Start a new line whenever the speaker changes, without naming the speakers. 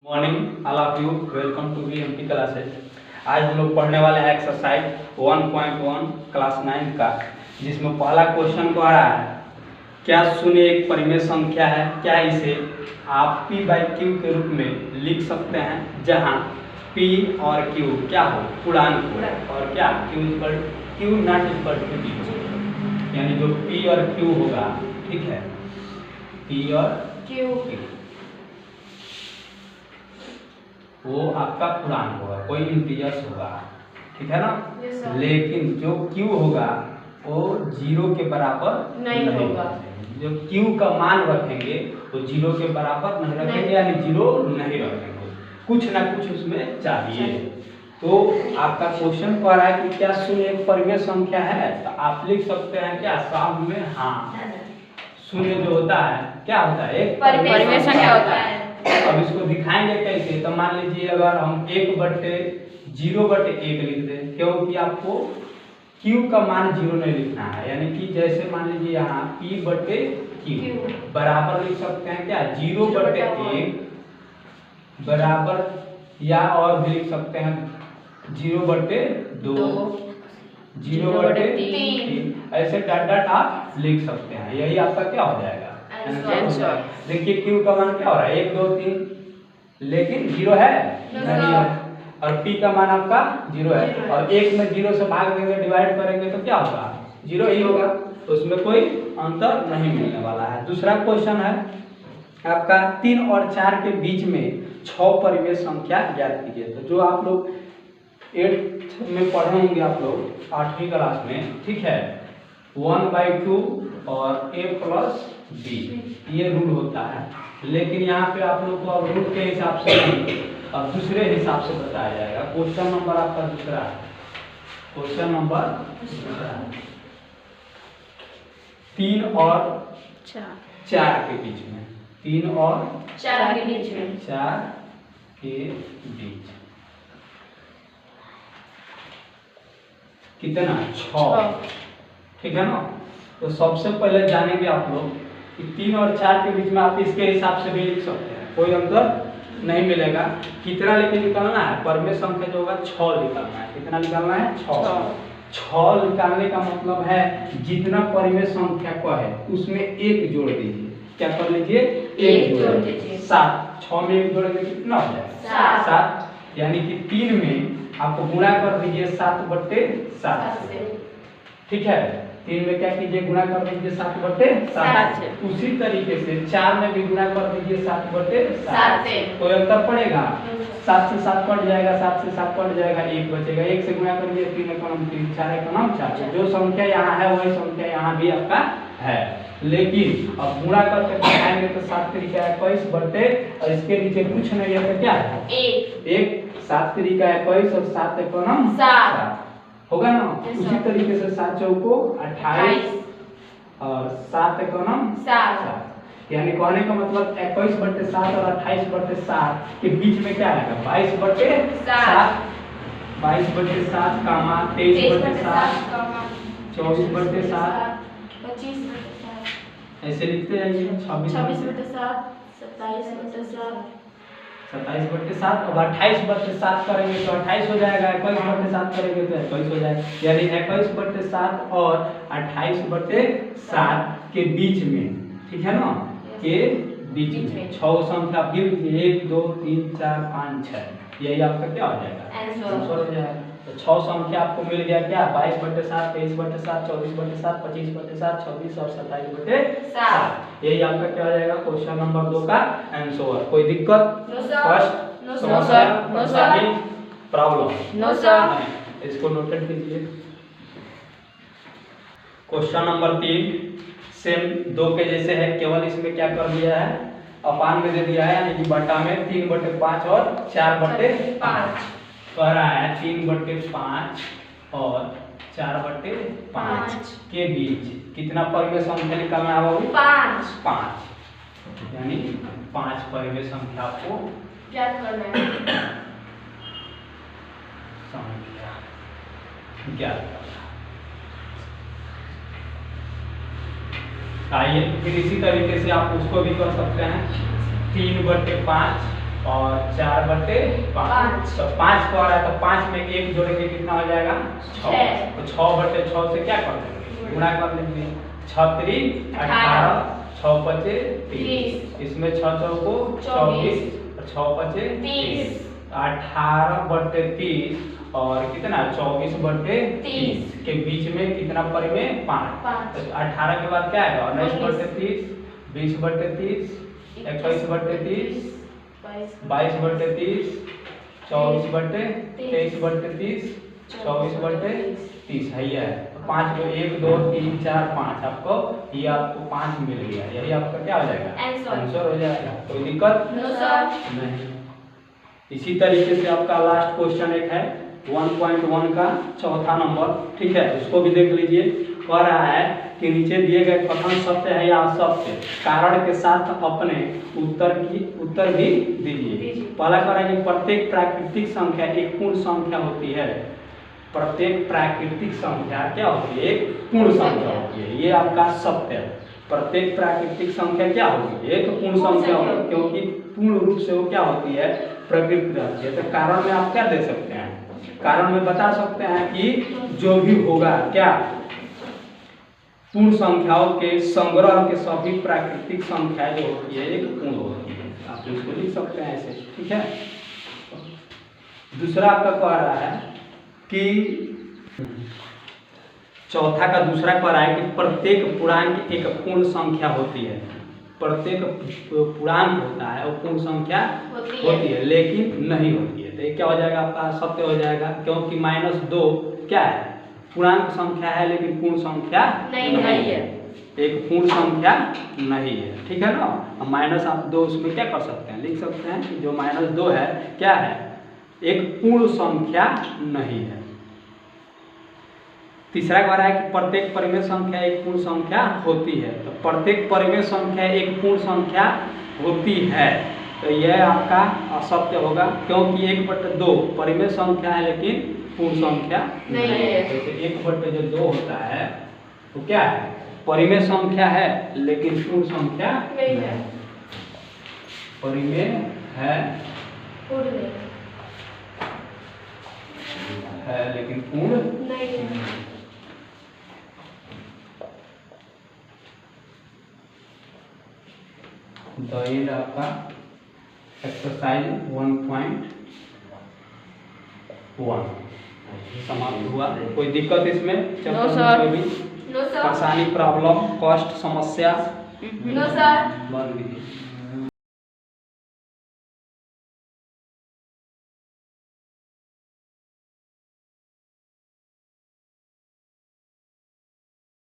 Morning all of you, welcome to VMP classes. आज हम लोग पढ़ने वाले हैं एक्सरसाइज 1.1 क्लास 9 का, जिसमें पहला क्वेश्चन को आ रहा है क्या शून्य एक परिमेय संख्या है, क्या इसे आप p बाई क्यू के रूप में लिख सकते हैं, जहां p और q क्या हो पूर्णांक हो और क्या q not equal to p, यानी जो p और q होगा, ठीक है, p और q वो आपका पूर्णांक होगा, कोई इंटीजर्स होगा, ठीक है ना। लेकिन जो q होगा वो 0 के बराबर नहीं होगा। जो q का मान रखेंगे वो 0 के बराबर नहीं रखेंगे, यानी 0 नहीं रखेंगे, कुछ ना कुछ उसमें चाहिए। तो आपका क्वेश्चन कह रहा है कि क्या शून्य एक परिमेय संख्या है, तो आप लिख सकते हैं क्या साम में, हाँ, शून्य जो होता है क्या होता है, एक परिमेय संख्या होता है। अब इसको दिखाएंगे कैसे, तो मान लीजिए अगर हम 1/0/1 लिख दें, क्योंकि आपको q का मान 0 नहीं लिखना है, यानी कि जैसे मान लीजिए यहाँ p/q बराबर लिख सकते हैं क्या 0/1 बराबर, या और भी लिख सकते हैं 0/2 0/3, ऐसे डॉट डॉट आप लिख सकते हैं। यही आपका क्या हो जाएगा आंसर। देखिए q का मान क्या हो रहा है 1 2 3, लेकिन 0 है नहीं है, और p का मान आपका 0 है, और 1 में 0 से भाग देंगे, डिवाइड करेंगे तो क्या होगा 0 ही होगा, तो उसमें कोई अंतर नहीं मिलने वाला है। दूसरा क्वेश्चन है आपका 3 और 4 के बीच में 6 परिमेय संख्या ज्ञात कीजिए। तो जो आप लोग 8th में पढ़े होंगे, आप लोग 8वीं क्लास में, ठीक है, 1/2 और a प्लस b, ये रूल होता है। लेकिन यहाँ पे आप लोग को अब रूल के हिसाब से नहीं, अब दूसरे हिसाब से बताया जाएगा। क्वेश्चन नंबर आपका दूसरा है, क्वेश्चन नंबर दूसरा है 3 और 4 के बीच में, 3 और 4 के बीच में, 4 के बीच कितना 6, ठीक है ना। तो सबसे पहले जानेंगे आप लोग कि 3 और 4 के बीच में आप इसके हिसाब से भी लिख सकते हैं, कोई अंतर नहीं मिलेगा। कितना लेके निकालना है, परिमेय संख्या जो होगा 6 निकालना है। कितना निकालना है 6 निकालने का मतलब है जितना परिमेय संख्या का है उसमें 1 जोड़ दीजिए। क्या कर लीजिए 1 जोड़ दीजिए, 7, 6 में 1 जोड़ेंगे कितना हो जाएगा 7, यानी कि 3 में आपको गुणा कर दीजिए 7/7 से, ठीक है। 3 में क्या कीजिए गुणा कर दीजिए 7/7 से। उसी तरीके से 4 में भी गुणा कर दीजिए 7/7 से। कोई अंतर पड़ेगा, 7 से 7 कट जाएगा, 7 से 7 कट जाएगा, 1 बचेगा, 1 से गुणा करिए 3 एकम 3, 4 एकम 4। जो संख्या यहाँ है वही संख्या यहाँ भी आपका है, लेकिन अब गुणा करके दिखाएंगे तो 7 तरीका 21 बटे, और इसके नीचे कुछ नहीं है तो क्या है 1, 7 तरीका 21 और 7 एकम 7 होगा ना। उसी तरीके से 7 चौको 28 और 7 एकम 7, यानी कहने का मतलब 21/7 और 28/7 के बीच में क्या आएगा 22/7, 22/7 कामा 23/7, 24/7,
25/7,
ऐसे लिखते जाइए
26/7, 27/7,
27/7, और 28/7 करेंगे तो 28 हो जाएगा, 21/7 करेंगे तो 21 हो जाएगा, यानी 21/7 और 28/7 के बीच में, ठीक है ना, के बीच में 6 संख्या फिर 1 2 3 4 5 6, यही आपका क्या हो जाएगा आंसर हो जाएगा। तो 6 संख्या आपको मिल गया क्या 22/7, 23/7, 24/7, 25/7, 26 और 27/7, यही आपका क्या हो जाएगा क्वेश्चन नंबर 2 का आंसर। कोई दिक्कत फर्स्ट समस्या प्रॉब्लम
नो सर,
इसको नोटेड कीजिए। क्वेश्चन नंबर 3 सेम 2 के जैसे है, केवल इसमें क्या कर दिया है अपान में दे दिया है, यानी कि बटा में 3/5 और 4/5 कह रहा है। 3/5 और 4/5 के बीच कितना परिमेय संख्या निकालना है बाबू 5, यानी 5 परिमेय संख्या आपको
ज्ञात करना है,
संख्या ज्ञात करना। आइए फिर इसी तरीके से आप उसको भी कर सकते हैं। 3/5 और 4/5।
पाँच।
तो 5 को आ रहा है तो 5 में 1 जोड़ेंगे कितना हो जाएगा 6।
छः।
तो 6/6 से क्या कर देंगे गुणा कर लेंगे। 6 3 18 6 5 30 इसमें 6 चौको 24 और 6 5 30 18/30 और कितना 24/30 के बीच में कितना परिमेय 5। तो 18 के बाद क्या आएगा 19/30 20/30 21/30 22/30 24/23 24/30 है ये है। तो 5 को 1 2 3 4 5 आपको ये आपको 5 मिल गया। यही आपका क्या हो जाएगा आंसर हो जाएगा। कोई दिक्कत नहीं। इसी तरीके से आपका लास्ट क्वेश्चन एक है 1.1 का चौथा नंबर, ठीक है, उसको भी देख लीजिए। कह रहा है कि नीचे दिए गए कथन सत्य है या असत्य, कारण के साथ अपने उत्तर भी दीजिए। पहला कह रहा है कि प्रत्येक प्राकृतिक संख्या एक पूर्ण संख्या होती है। प्रत्येक प्राकृतिक संख्या क्या होती है एक पूर्ण संख्या होती है, ये आपका सत्य है। प्रत्येक प्राकृतिक संख्या क्या होगी एक पूर्ण संख्या होगी, क्योंकि पूर्ण रूप से वो क्या होती है प्रकृति रहती है। तो कारण में आप क्या दे सकते हैं, कारण में बता सकते हैं कि जो भी होगा क्या पूर्ण संख्याओं के संग्रह के सभी प्राकृतिक संख्याएं जो होती है एक पूर्ण होती है। आप इसको लिख सकते हैं ऐसे, ठीक है। दूसरा आपका कह रहा है कि चौथा का दूसरा कह रहा है कि प्रत्येक पूर्णांक एक पूर्ण संख्या होती है। प्रत्येक पूर्णांक होता है वो पूर्ण संख्या होती है लेकिन नहीं होती है। तो ये क्या हो जाएगा आपका सत्य हो जाएगा, क्योंकि -2 क्या है पूर्णांक संख्या है लेकिन पूर्ण संख्या नहीं है। एक पूर्ण संख्या नहीं है, ठीक है ना। अब -2 उसमें क्या कर सकते हैं लिख सकते हैं कि जो -2 है क्या है एक पूर्ण संख्या नहीं है। तीसरा कह रहा है कि प्रत्येक परिमेय संख्या एक पूर्ण संख्या होती है। तो प्रत्येक परिमेय संख्या एक पूर्ण संख्या होती है, तो यह आपका असत्य होगा, क्योंकि 1/2 परिमेय संख्या है लेकिन पूर्ण संख्या नहीं है। जैसे 1/2 होता है तो क्या है परिमेय संख्या है लेकिन पूर्ण संख्या नहीं है। परिमेय है लेकिन पूर्ण नहीं है। तो ये आपका एक्सरसाइज 1.1 समाप्त हुआ। कोई दिक्कत इसमें चैप्टर में भी परेशानी प्रॉब्लम कष्ट समस्या
नो सर
बन गई।